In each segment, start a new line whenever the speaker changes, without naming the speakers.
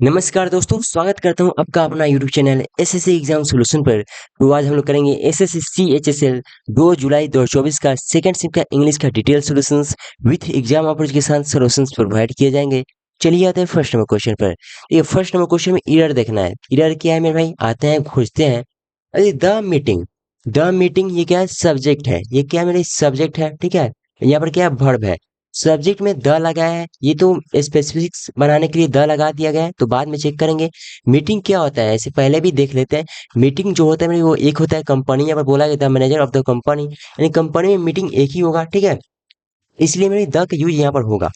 नमस्कार दोस्तों, स्वागत करता हूं आपका अपना YouTube channel SSC exam solution पर। तो आज हम लोग करेंगे एसएससी सीएचएसएल 2 जुलाई 2024 का सेकंड शिफ्ट का इंग्लिश का detail solutions with exam offers के साथ सॉल्यूशंस प्रोवाइड किए जाएंगे। चलिए आते हैं फर्स्ट नंबर क्वेश्चन पर। ये फर्स्ट नंबर क्वेश्चन में एरर देखना है। एरर क्या है मेरे भाई? आते हैं, खोजते हैं। अरे द मीटिंग ये क्या है? सब्जेक्ट है। ये क्या है मेरे? सब्जेक्ट है, ठीक है। यहाँ पर क्या है? वर्ब है। सब्जेक्ट में द लगाया है, ये तो स्पेसिफिक्स बनाने के लिए द लगा दिया गया है, तो बाद में चेक करेंगे। मीटिंग क्या होता है ऐसे पहले भी देख लेते हैं। मीटिंग जो होता है मेरे, वो एक होता है कंपनी, यहाँ पर बोला गया था मैनेजर ऑफ द कंपनी, यानी कंपनी में मीटिंग एक ही होगा, ठीक है। इसलिए मेरे द का यूज यहाँ पर होगा।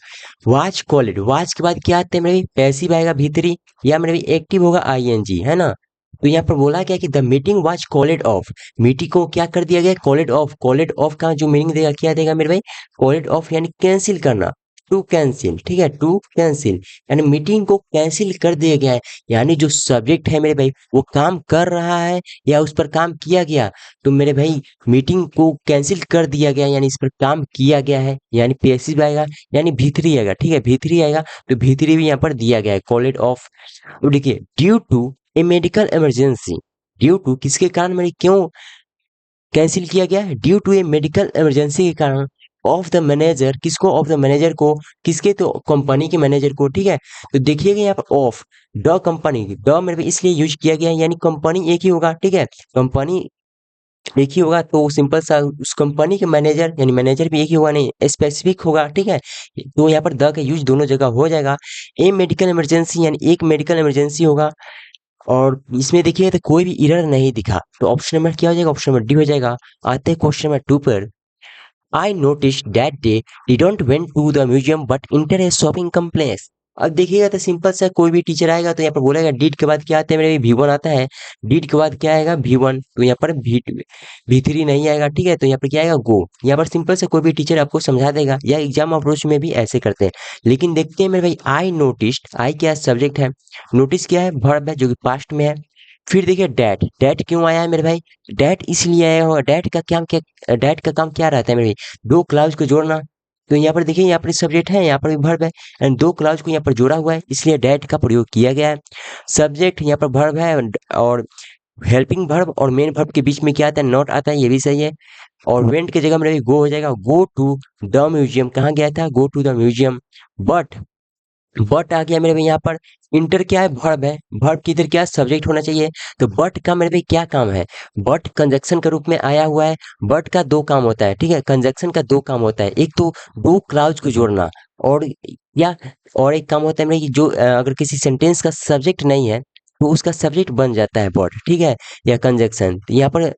वाच कॉलेड, वाच के बाद क्या आता है मेरे? पैसिव आएगा भीतरी, या मेरे एक्टिव होगा आईएनजी, है ना। तो यहाँ पर बोला गया कि the meeting was called off. Meeting को क्या कर दिया गया? कॉलेड ऑफ। कॉलेड ऑफ का जो मीनिंग देगा, क्या देगा मेरे भाई? कॉलेड ऑफ यानी कैंसिल करना, टू कैंसिल, ठीक है, टू कैंसिल, यानी मीटिंग को कैंसिल कर दिया गया है। यानी जो सब्जेक्ट है मेरे भाई, वो काम कर रहा है या उस पर काम किया गया, तो मेरे भाई मीटिंग को कैंसिल कर दिया गया, यानी इस पर काम किया गया है, यानी पैसिव आएगा, यानी भीतरी आएगा, ठीक है, भीतरी आएगा। तो भीतरी भी यहाँ पर दिया गया है, कॉलेड ऑफ। तो देखिए, due to a medical emergency, due to किसके कारण मेरी क्यों कैंसिल किया गया? Due to a medical emergency के कारण। ऑफ द मैनेजर, किसको? ऑफ द मैनेजर को। किसके? तो कंपनी के मैनेजर को, ठीक है। तो देखिएगा यहाँ पर ऑफ द कंपनी, द मेरे पे इसलिए यूज किया गया है, यानी कंपनी एक ही होगा, ठीक है। कंपनी एक ही होगा तो सिंपल सा उस कंपनी के मैनेजर, यानी मैनेजर भी एक ही होगा, नहीं स्पेसिफिक होगा, ठीक है। तो यहाँ पर द का यूज दोनों जगह हो जाएगा। ए मेडिकल इमरजेंसी यानी एक मेडिकल इमरजेंसी होगा। और इसमें देखिए तो कोई भी एरर नहीं दिखा, तो ऑप्शन नंबर क्या हो जाएगा? ऑप्शन नंबर डी हो जाएगा। आते हैं क्वेश्चन नंबर 2 पर। I notice that they didn't went to the museum but enter a shopping complex. अब देखिएगा तो सिंपल सा, कोई भी टीचर आएगा तो यहाँ पर बोलेगा डिड के बाद क्या आता है मेरे? V1 आता है। डिड के बाद क्या आएगा? V1, तो यहाँ पर V3 नहीं आएगा, ठीक है। तो यहाँ पर क्या आएगा? गो। यहाँ पर सिंपल से कोई भी टीचर आपको समझा देगा, या एग्जाम अप्रोच में भी ऐसे करते हैं। लेकिन देखते हैं मेरे भाई, आई नोटिस्ड, आई क्या सब्जेक्ट है, नोटिस क्या है? वर्ब है जो कि पास्ट में है। फिर देखिए डैट, डैट क्यों आया है मेरे भाई? डैट इसलिए आया होगा, डैट का क्या, डैट का काम क्या रहता है मेरे भाई? दो क्लाउज को जोड़ना। तो यहाँ पर देखिए, यहाँ पर सब्जेक्ट है, यहाँ पर भी वर्ब है, एंड दो क्लाउज को यहाँ पर जोड़ा हुआ है, इसलिए डैट का प्रयोग किया गया है। सब्जेक्ट यहाँ पर वर्ब है, और हेल्पिंग वर्ब और मेन वर्ब के बीच में क्या आता है? नॉट आता है, ये भी सही है। और वेंट की जगह मेरे गो हो जाएगा, गो टू द म्यूजियम। कहाँ गया था? Go to the museum. But, but आ गया मेरे भाई यहाँ पर। इंटर क्या है? वर्ब है, वर्ब की इधर क्या सब्जेक्ट होना चाहिए। तो बट का मेरे भाई क्या काम है? बट कंजक्शन के रूप में आया हुआ है। बट का दो काम होता है, ठीक है, कंजक्शन का दो काम होता है। एक तो दो क्लाउज को जोड़ना, और या और एक काम होता है मेरे, जो अगर किसी सेंटेंस का सब्जेक्ट नहीं है तो उसका सब्जेक्ट बन जाता है बट, ठीक है, या कंजक्शन। यहाँ पर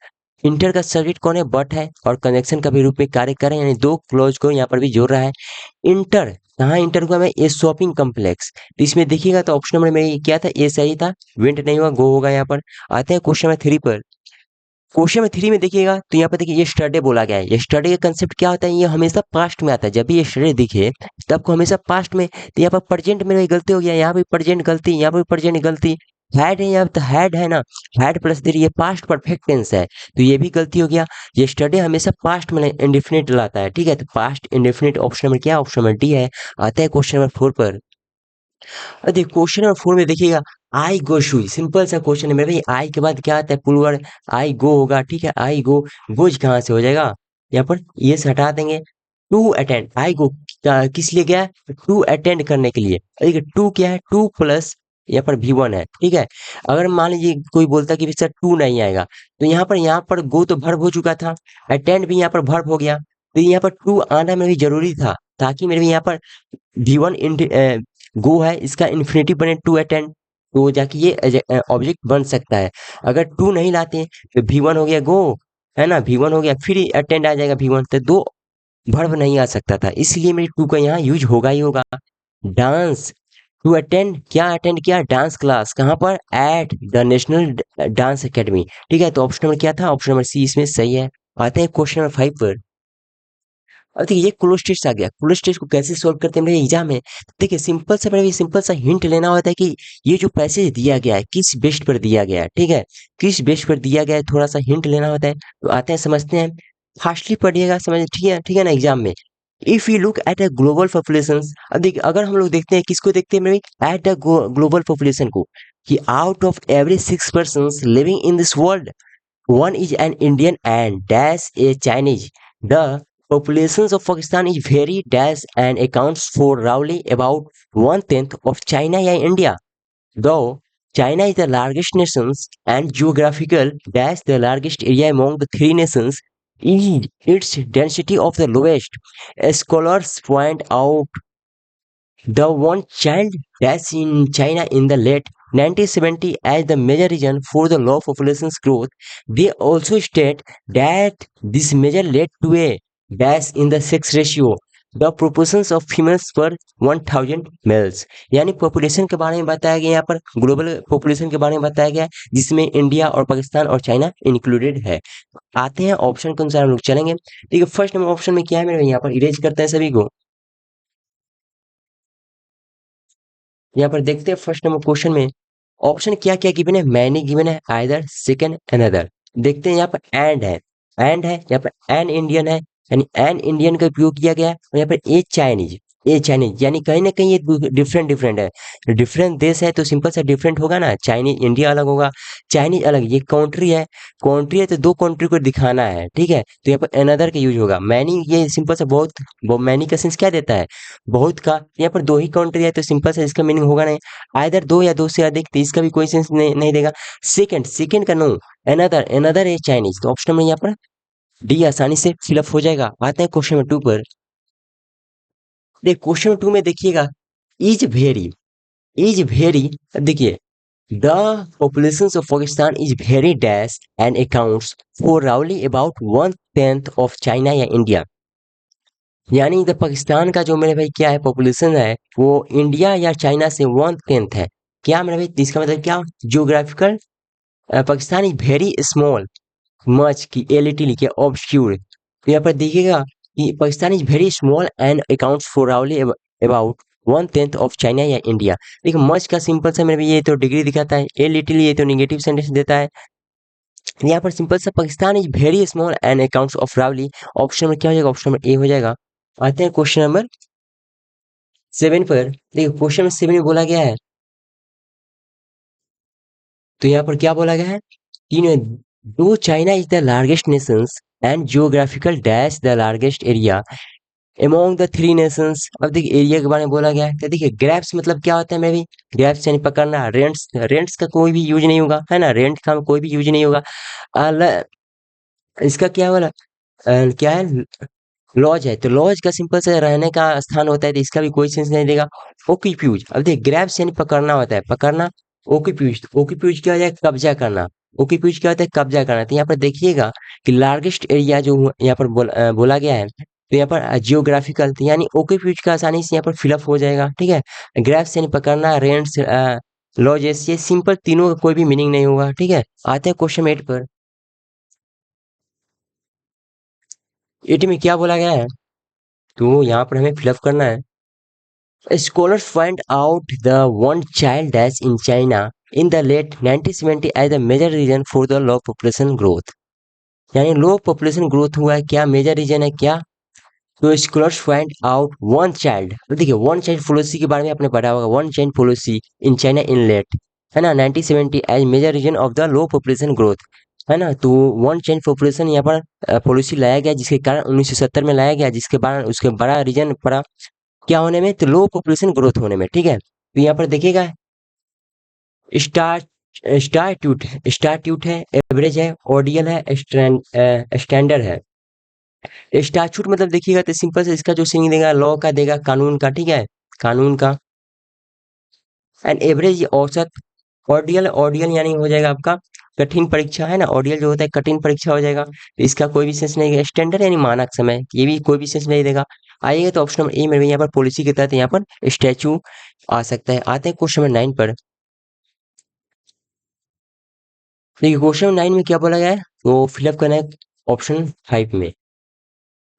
इंटर का सब्जेक्ट कौन है? बट है, और कंजक्शन का भी रूप में कार्य कर रहे हैं, यानी दो क्लॉज को यहाँ पर भी जोड़ रहा है। इंटर, कहाँ इंटर हुआ? मैं ए शॉपिंग कम्प्लेक्स। तो इसमें देखिएगा तो ऑप्शन नंबर में क्या था? ए सही था, वेंट नहीं हुआ, गो होगा यहाँ पर। आते हैं क्वेश्चन नंबर 3 पर। क्वेश्चन नंबर 3 में देखिएगा तो यहाँ पर देखिए यस्टरडे बोला गया है। यस्टरडे का कंसेप्ट क्या होता है? ये हमेशा पास्ट में आता है। जब भी यस्टरडे दिखे तब को हमेशा पास्ट में, तो यहाँ पर प्रेजेंट में गलती हो गया, यहाँ भी प्रेजेंट गलती, यहाँ पर प्रेजेंट गलती। हैड है यहाँ, तो हैड है ना, हैड प्लस दे ये पास्ट परफेक्ट टेंस है, तो ये भी गलती हो गया। यस्टरडे हमेशा पास्ट में इंडेफिनिट लाता है, ठीक है, तो पास्ट इंडेफिनिट ऑप्शन नंबर क्या? ऑप्शन नंबर डी है। आते हैं क्वेश्चन नंबर 4 पर। देखिए क्वेश्चन नंबर 4 में देखिएगा, आई गो शूज, सिंपल सा क्वेश्चन है मेरे भाई। आई के बाद क्या आता है? पुलवर। आई गो होगा, ठीक है, आई गो। गोज कहाँ से हो जाएगा? यहाँ पर ये से हटा देंगे। टू अटेंड, आई गो किस लिए गया? टू अटेंड करने के लिए। देखिए टू क्या है? टू प्लस यहाँ पर V1 है, ठीक है। अगर मान लीजिए कोई बोलता कि सर टू नहीं आएगा, तो यहाँ पर गो तो वर्ब हो चुका था, अटेंड भी यहाँ पर वर्ब हो गया, तो यहाँ पर टू आना मेरे भी जरूरी था, ताकि मेरे भी यहाँ पर V1 गो है, इसका इन्फिनेटिव बने टू अटेंड, तो जाके ये ऑब्जेक्ट बन सकता है। अगर टू नहीं लाते तो V1 हो गया गो, है ना, V1 हो गया, फिर अटेंड आ जाएगा V1, तो दो वर्ब नहीं आ सकता था, इसलिए मेरी टू का यहाँ यूज होगा ही होगा। डांस, टू अटेंड, क्या अटेंड किया? डांस क्लास, कहाँ पर? At the national dance academy, ठीक है। तो ऑप्शन नंबर क्या था? ऑप्शन नंबर सी इसमें सही है। आते हैं क्वेश्चन नंबर 5 पर। अब देखिए ये क्लोज टेस्ट आ गया। क्लोज टेस्ट को कैसे सॉल्व करते हैं मेरे एग्जाम में? देखिए सिंपल सा, बड़ा सिंपल सा हिंट लेना होता है कि ये जो पैसेज दिया गया है किस बेस्ड पर दिया गया है, ठीक है, किस बेस्ड पर दिया गया है, थोड़ा सा हिंट लेना होता है। तो आते हैं समझते हैं। फास्टली पढ़िएगा, समझ, ठीक है, ठीक है ना, एग्जाम में if you look at a global population, अब देखिए अगर हम लोग देखते हैं किसको देखते हैं मेरे, एट द ग्लोबल पॉपुलेशन को, कि out of every 6 person living in this world, one is an Indian and dash a Chinese. The populations of Pakistan is very dash and accounts for roughly about 1/10 of China and India. Though China is the largest nation and geographical dash the largest area among the three nations, is its density of the lowest. Scholars point out the one child deaths in China in the late 1970 as the major reason for the low population growth. They also state that this measure led to a dash in the sex ratio. The proportions of females per 1000 males, यानी population के बारे में बताया गया, यहाँ पर global population के बारे में बताया गया जिसमें इंडिया और पाकिस्तान और चाइना इंक्लूडेड है। आते हैं ऑप्शन के अनुसार हम लोग चलेंगे। ठीक है, फर्स्ट नंबर ऑप्शन में क्या है मेरे, यहाँ पर इरेज करते हैं सभी को। यहाँ पर देखते हैं फर्स्ट नंबर क्वेश्चन में ऑप्शन क्या क्या गिवन है, मैनी गिवन है, आइदर, सेकंड, अनदर। देखते हैं यहाँ पर एंड है, एंड है, यहाँ पर एन इंडियन है, यानी एन इंडियन का उपयोग किया गया है, और यहाँ पर ए चाइनीज, ए चाइनीज, यानी कहीं ना कहीं ये डिफरेंट डिफरेंट है, डिफरेंट देश है तो सिंपल सा डिफरेंट होगा ना, चाइनीज इंडिया अलग होगा, चाइनीज अलग, ये कंट्री है, कंट्री है तो दो कंट्री को दिखाना है, ठीक है, तो यहाँ पर अनदर का यूज होगा। मैनी ये सिंपल सा बहुत, मैनी का सेंस क्या देता है, बहुत का, यहाँ पर दो ही काउंटर है तो सिंपल सा इसका मीनिंग होगा नहीं, आइदर दो या दो से अधिक, तो इसका भी कोई सेंस नहीं देगा। सेकंड, सेकंड का नो, अनदर, अनदर है चाइनीज, तो ऑप्शन में यहाँ पर डी आसानी से फिलअप हो जाएगा। आते हैं क्वेश्चन नंबर 2 पर। देख क्वेश्चन नंबर 2 में देखिएगा, इज वेरी, इज वेरी, देखिए the population of Pakistan is very dash and accounts for roughly about 1/10 of China या इंडिया, यानी द पाकिस्तान का जो मेरे भाई क्या है पॉपुलेशन है वो इंडिया या चाइना से 1/10 है। क्या मेरे भाई, इसका मतलब क्या, geographical Pakistan is very small, much की ए लिटिल लिखे ऑब्सक्यूर, तो यहाँ पर देखिएगा कि Pakistan is very small and accounts for Rowley about 1/10 of China या इंडिया। देखिए मच का सिंपल सा मेरे भाई ये तो डिग्री दिखाता है, ए लिटिल ये तो निगेटिव सेंटेंस देता है, यहाँ पर सिंपल सा Pakistan is very small and accounts of रावली, ऑप्शन में क्या हो जाएगा, ऑप्शन नंबर ए हो जाएगा। आते हैं क्वेश्चन नंबर 7 पर। देखिए क्वेश्चन नंबर 7 में बोला गया है, तो यहाँ पर क्या बोला गया है, तीन, दो China is the largest Nations and geographical dash the largest area among the three Nations. अब देखिए एरिया के बारे में बोला गया है, तो देखिए ग्रैप्स मतलब क्या होता है, मैं भी ग्रैप्स यानी पकड़ना, रेंट्स, रेंट्स का कोई भी यूज नहीं होगा, है ना, रेंट का कोई भी यूज नहीं होगा। इसका क्या बोला, क्या है, लॉज है, तो लॉज का सिंपल से रहने का स्थान होता है, तो इसका भी कोई सेंस नहीं देगा। ओक्यूप्यूज, अब देख ग्रैब्स यानी पकड़ना होता है, पकड़ना, ओक्यूप्यूज, ओक्यूप्यूज क्या हो जाएगा, कब्जा करना, ओक्यूप्यूज क्या होता है, कब्जा करना। तो यहाँ पर देखिएगा कि लार्जेस्ट एरिया जो यहाँ पर बोला गया है, तो यहाँ पर जियोग्राफिकल, यानी ओक्यूप्यूज का आसानी से यहाँ पर फिलअप हो जाएगा, ठीक है। ग्रैब्स यानी पकड़ना, रेंट्स, लॉजेस, ये सिंपल तीनों का कोई भी मीनिंग नहीं होगा, ठीक है। आते हैं क्वेश्चन 8 पर। 8 में क्या बोला गया है, तो यहाँ पर हमें फिलअप करना है। Scholars find out the one-child death in China in the late 1970 as the major reason for the low population growth. यानी लो पॉपुलेशन ग्रोथ हुआ है, क्या मेजर रीजन है क्या, तो scholars find out one child, तो देखिए वन चाइल्ड पॉलिसी के बारे में आपने पढ़ा होगा, one child policy in China in late, है ना, 1970 as major reason of the low population growth, है ना। तो वन चाइल्ड पॉपुलेशन यहाँ पर पॉलिसी लाया गया, जिसके कारण 1970 में लाया गया, जिसके कारण उसके बड़ा रीजन पड़ा क्या होने में, तो लो पॉपुलेशन ग्रोथ होने में, ठीक है। तो यहाँ पर देखिएगा स्टार, स्टारट्यूट, स्टारट्यूट है, एवरेज है, ऑडियल है, स्टैंडर्ड है। स्टारट्यूट मतलब देखिएगा तो सिंपल से इसका जो सीनिंग देगा लॉ का देगा, कानून का, ठीक है, कानून का। एंड एवरेज औसत, ऑडियल, ऑडियल यानी हो जाएगा आपका कठिन परीक्षा, है ना, ऑडियल जो होता है कठिन परीक्षा हो जाएगा, तो इसका कोई भी सेंस नहीं है। स्टैंडर्ड यानी मानक समय, ये भी कोई भी सेंस नहीं देगा। आइएगा तो ऑप्शन नंबर ए में यहाँ पर पॉलिसी के तहत यहाँ पर स्टैचू आ सकता है। आते हैं क्वेश्चन नंबर 9 पर। देखिए क्वेश्चन नंबर 9 में क्या बोला गया है, तो फिलअप करना है ऑप्शन 5 में।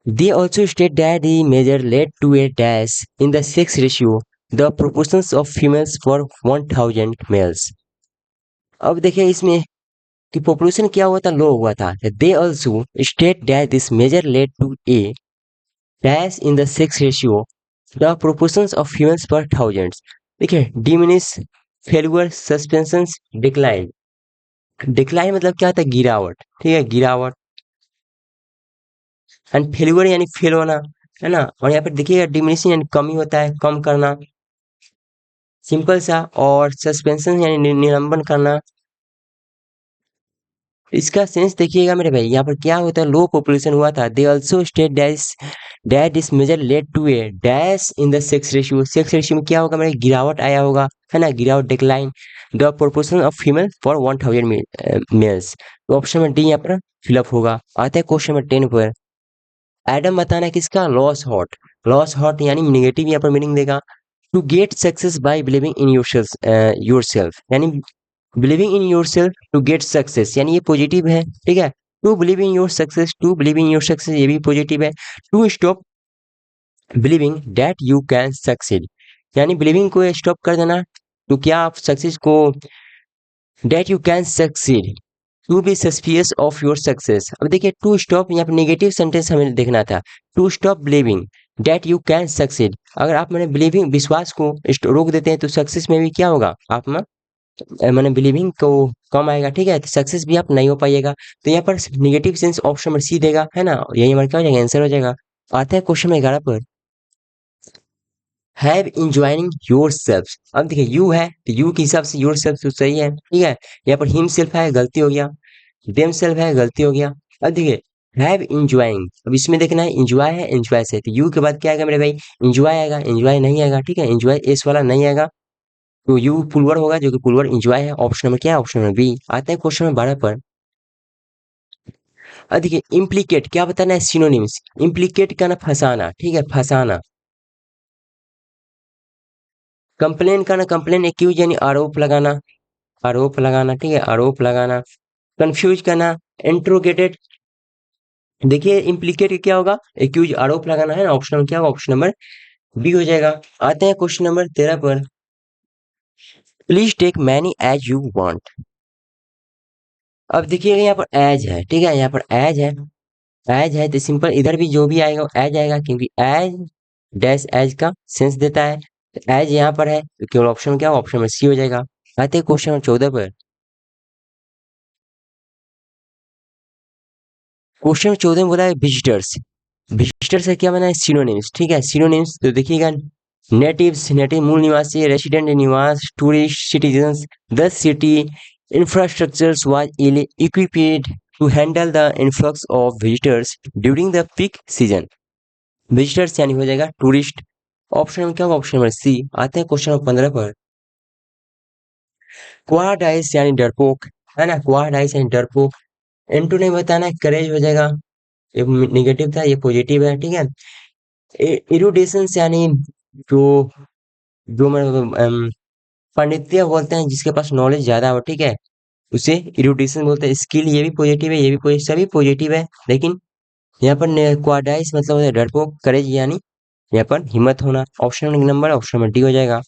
They also state that the measure led to a dash in the sex ratio, the proportions of females for 1000 males. अब देखिए इसमें कि पॉपुलेशन क्या हुआ था, लो हुआ था। They also state that this measure led to a dash in the sex ratio the proportions of females पर थाउजेंड्स। देखिए diminish, failure, suspensions, decline. Decline मतलब क्या होता है? गिरावट, ठीक है, गिरावट। एंड फेलुअर यानी फेल होना, है ना। और यहाँ पर देखिएगा डिमिनिशिंग यानी कमी होता है, कम करना, सिंपल सा। और सस्पेंशन यानी निलंबन करना। इसका सेंस देखिएगा मेरे भाई, यहाँ पर क्या होता है, लो पॉपुलेशन हुआ था। They also state that this major led to a dash in the sex ratio. Sex ratio में क्या होगा मेरे, गिरावट आया होगा, है ना, गिरावट, decline the proportion of female for 1000 males. तो ऑप्शन में डी यहाँ पर फिलअप होगा। आता है क्वेश्चन नंबर 10 पर। एडम बताना है किसका, लॉस हॉट। लॉस हॉट यानी निगेटिव यहाँ पर मीनिंग देगा। To get success by believing in yourself यानी believing in yourself to get success, यानी ये पॉजिटिव है, ठीक है। To believe in your success, to believe in your success ये भी पॉजिटिव है। To stop believing that you can succeed, यानी बिलीविंग को स्टॉप कर देना, तो क्या आप सक्सेस को, that you can succeed. To be suspicious of your success. अब देखिए टू स्टॉप, यहाँ पर नेगेटिव सेंटेंस हमें देखना था। To stop believing that you can succeed, अगर आप मैंने बिलीविंग विश्वास को रोक देते हैं तो सक्सेस में भी क्या होगा, आप में मैंने बिलीविंग को कम आएगा, ठीक है, तो सक्सेस भी आप नहीं हो पाइएगा। तो यहाँ पर negative sense option number C देगा, है ना, यही हमारा क्या हो जाएगा, आंसर हो जाएगा। आता है क्वेश्चन नंबर 11 पर। Have enjoying your self. अब देखिए यू है तो यू के हिसाब से योर सेल्फ तो सही है, ठीक है। यहाँ पर हिम सेल्फ है, गलती हो गया। देम सेल्फ है, गलती हो गया। अब देखिए हैव इंजॉइंग, अब इसमें देखना है इंजॉय है, इंजॉय से, तो यू के बाद क्या आएगा मेरे भाई, इंजॉय आएगा, इंजॉय नहीं आएगा, ठीक है, इंजॉय एस वाला नहीं आएगा, तो यू पुलवर होगा, जो कि पुलवर इंजॉय है। ऑप्शन नंबर क्या है, ऑप्शन नंबर बी। आते हैं क्वेश्चन नंबर 12 पर। अब देखिए इम्प्लीकेट क्या बताना है, सिनोनिम्स। इम्प्लीकेट का ना फंसाना, ठीक है, फंसाना। कंप्लेन का ना, कंप्लेन एक्यूज यानी आरोप लगाना, आरोप लगाना, ठीक है, आरोप लगाना। कंफ्यूज करना, इंट्रोगेटेड। देखिए इम्प्लीकेट क्या होगा, एक्यूज आरोप लगाना, है ना, ऑप्शन नंबर क्या होगा, ऑप्शन नंबर बी हो जाएगा। आते हैं क्वेश्चन नंबर 13 पर। Please take many as you want. अब देखिएगा यहाँ पर एज है, ठीक है, यहाँ पर एज है, एज है तो सिंपल इधर भी जो भी आएगा एज आएगा, क्योंकि एज डैश एज का सेंस देता है। एज यहाँ पर है तो केवल ऑप्शन क्या, ऑप्शन में सी हो जाएगा। आते हैं क्वेश्चन नंबर 14 पर। क्वेश्चन नंबर 14 में बोला है विजिटर्स। विजिटर्स से क्या बना है, सिनोनिम्स, ठीक है, सिनोनिम्स तो देखिएगा नेटिव्स, नेटिव मूल निवासी, रेसिडेंट निवास, tourist, citizens. The city infrastructures was ill equipped to handle the influx of visitors during the peak season. Visitors यानी हो जाएगा टूरिस्ट। ऑप्शन में क्या होगा, ऑप्शन नंबर सी। आते हैं क्वेश्चन नंबर 15 पर। क्वाडाइस यानी डरपोक, है ना, क्वाडाइस यानी डरपोक। इनटू नहीं बताना है, करेज हो जाएगा, ये निगेटिव था, ये पॉजिटिव है, ठीक है। इरुडेशंस यानी जो जो मतलब पांडित्य बोलते हैं, जिसके पास नॉलेज ज्यादा हो, ठीक है, उसे इरुडेशन बोलते हैं। स्किल ये भी पॉजिटिव है, ये भी पॉजिटिव, सभी पॉजिटिव है, लेकिन यहाँ पर क्वाडाइस मतलब होता है डरपोक, करेज यानी यहाँ पर हिम्मत होना। Option number, option number D हो जाएगा।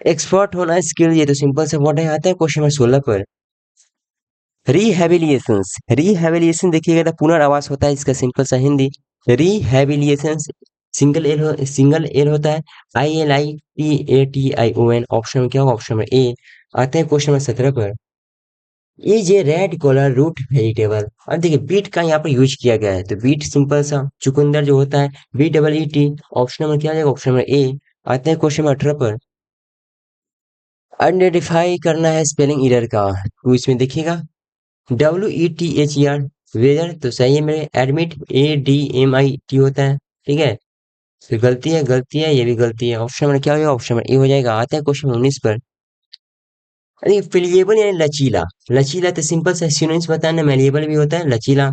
एक्सपर्ट होना, स्किल, ये तो सिंपल से वर्ड है। आता है क्वेश्चन नंबर 16 पर। रिहेबिलिएशंस, रिहेबिलिएशन देखिएगा तो पुनर्वास होता है, इसका सिंपल सा हिंदी। रिहेबिलिएशंस सिंगल एल होता है, ILITATION। ऑप्शन में क्या होगा, ऑप्शन में ए। आते हैं क्वेश्चन नंबर 17 पर। Is a red colour root vegetable. अब देखिए बीट का यहाँ पर यूज किया गया है, तो बीट सिंपल सा चुकंदर जो होता है, BEET। ऑप्शन नंबर क्या जाएगा, ऑप्शन नंबर ए। आते हैं क्वेश्चन नंबर 18 पर। आइडेंटिफाई करना है स्पेलिंग एरर का, तो इसमें देखिएगा WETHER, वेदर तो सही है मेरे। एडमिट ADMIT होता है, ठीक है, तो गलती है, गलती है, ये भी गलती है। ऑप्शन में क्या होगा, ऑप्शन में ए हो जाएगा। आता है क्वेश्चन 19 पर। अरे फ्लेक्सिबल यानी लचीला, लचीला तो सिंपल सा सिनोनिम्स बताना, मैलिएबल भी होता है, लचीला।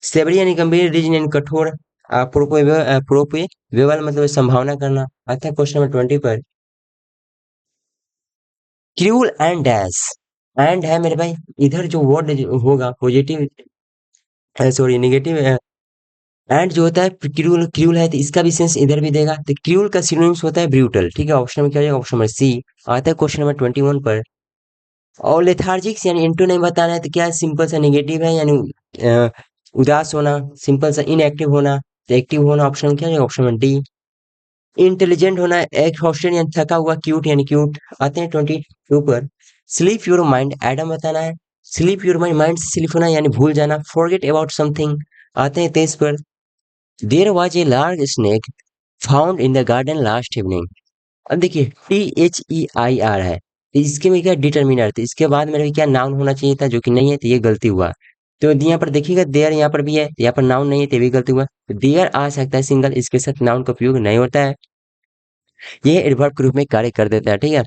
सेवरी यानी गंभीर, रिजिड यानी कठोर, प्रोपोवेबल मतलब संभावना करना। आता है क्वेश्चन नंबर 20 पर। क्रूल एंड डैश, एंड है मेरे भाई, इधर जो वर्ड होगा पॉजिटिव, सॉरी नेगेटिव, एंड जो होता है क्रूल, क्रूल है तो इसका भी सेंस इधर भी देगा, तो क्रूल का सिनोनिम्स होता है ब्रूटल, ठीक है। ऑप्शन में क्या हो जाएगा, ऑप्शन नंबर सी। आता है क्वेश्चन नंबर 21 पर। और लेथार्जिक्स यानी इंटू नहीं बताना है, तो क्या सिंपल सा नेगेटिव है, यानी उदास होना, सिंपल सा इनएक्टिव होना। तो एक्टिव होना ऑप्शन क्या है, ऑप्शन नंबर डी। इंटेलिजेंट होना एक्सहॉस्टेड यानी थका हुआ, क्यूट यानी क्यूट। आते हैं 22 पर। स्लीप योर माइंड, एडम बताना है। स्लीप योर माइंड, माइंड से स्लीप होना यानी भूल जाना, फॉरगेट अबाउट समथिंग। आते हैं 23 पर। There was a large snake found in the garden last evening. अब देखिए THEIR है, तो इसके में क्या डिटर्मिनर थे, इसके बाद मेरे क्या नाउन होना चाहिए था, जो कि नहीं है, तो ये गलती हुआ। तो यहाँ पर देखिएगा देयर यहाँ पर भी है, यहाँ पर नाउन नहीं है, तो ये भी गलती हुआ। देयर आ सकता है सिंगल, इसके साथ नाउन का उपयोग नहीं होता है, ये एडवर्ब के रूप में कार्य कर देता है, ठीक है।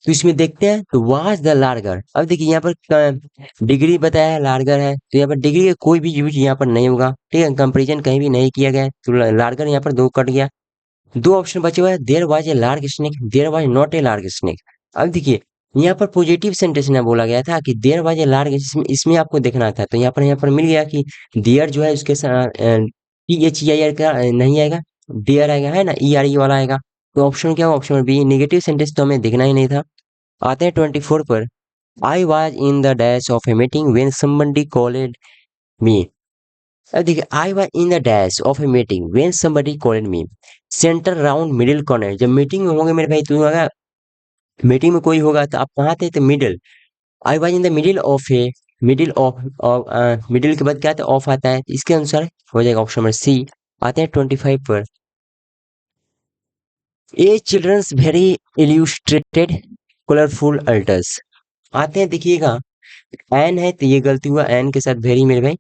तो इसमें देखते हैं, तो वाज द लार्गर। अब देखिए यहाँ पर डिग्री बताया है, लार्गर है, तो यहाँ पर डिग्री का कोई भी यूज यहाँ पर नहीं होगा, ठीक है। कंपेरिजन कहीं भी नहीं किया गया है, तो लार्गर यहाँ पर दो कट गया। दो ऑप्शन बचे हुए हैं, there was a large snake, there was not a large snake. अब देखिए यहाँ पर पॉजिटिव सेंटेंस में बोला गया था कि देयर वाज ए लार्ज, इसमें आपको देखना था, तो यहाँ पर मिल गया कि देयर जो है उसके साथ THEIR का नहीं आएगा, देयर आएगा, है ना, ERE वाला आएगा। तो ऑप्शन क्या होगा, ऑप्शन बी। नेगेटिव सेंटेंस तो हमें देखना ही नहीं था। आते हैं 24 पर। I was in the dash of a meeting when somebody called me. अब देखिए I was in the dash of a meeting when somebody called me. Centre round middle corner, जब मीटिंग में होंगे मेरे भाई, तो होगा मीटिंग में कोई होगा तो आप कहाँ थे, तो middle. I was in the middle of A, middle of, middle के बाद क्या आता है, ऑफ आता है, तो इसके अनुसार हो जाएगा ऑप्शन नंबर सी। आते हैं 25 पर। ए चिल्ड्रंस वेरी इल्यूस्ट्रेटेड कलरफुल अल्टर्स। आते हैं देखिएगा, एन है तो ये गलती हुआ, एन के साथ वेरी मेरे भाई।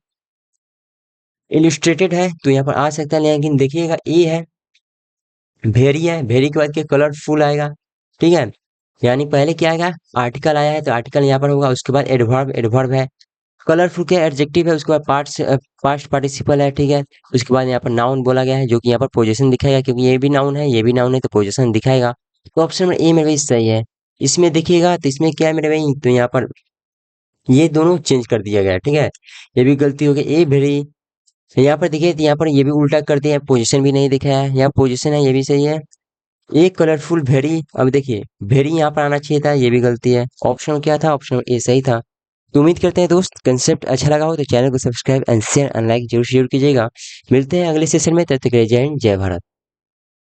इल्यूस्ट्रेटेड है तो यहाँ पर आ सकता है, लेकिन देखिएगा ए है, वेरी है, वेरी के बाद क्या कलरफुल आएगा, ठीक है। यानी पहले क्या आएगा, आर्टिकल आया है, तो आर्टिकल यहाँ पर होगा, उसके बाद एडवर्ब, एडवर्ब है। कलरफुल क्या एडजेक्टिव है, उसके बाद पास्ट पार्टिसिपल है, ठीक है। उसके बाद यहाँ पर नाउन बोला गया है, जो कि यहाँ पर पोजीशन दिखाएगा, क्योंकि ये भी नाउन है, ये भी नाउन है, तो पोजीशन दिखाएगा। तो ऑप्शन नंबर ए मेरे भाई सही है। इसमें देखिएगा तो इसमें क्या है मेरे भाई, तो यहाँ पर ये दोनों चेंज कर दिया गया है, ठीक है। ये भी गलती हो गई, ए वेरी। यहाँ पर देखिए, तो यहाँ पर ये भी उल्टा कर दिया है, पोजीशन भी नहीं दिखाया है, यहाँ पोजीशन है, ये भी सही है। एक कलरफुल भेड़ी, अब देखिए भेड़ी यहाँ पर आना चाहिए था, ये भी गलती है। ऑप्शन क्या था, ऑप्शन ए सही था। तो उम्मीद करते हैं दोस्त कंसेप्ट अच्छा लगा हो तो चैनल को subscribe and share and like जरूर कीजिएगा। मिलते हैं अगले सेशन में, तब तक के लिए जय हिंद जय भारत।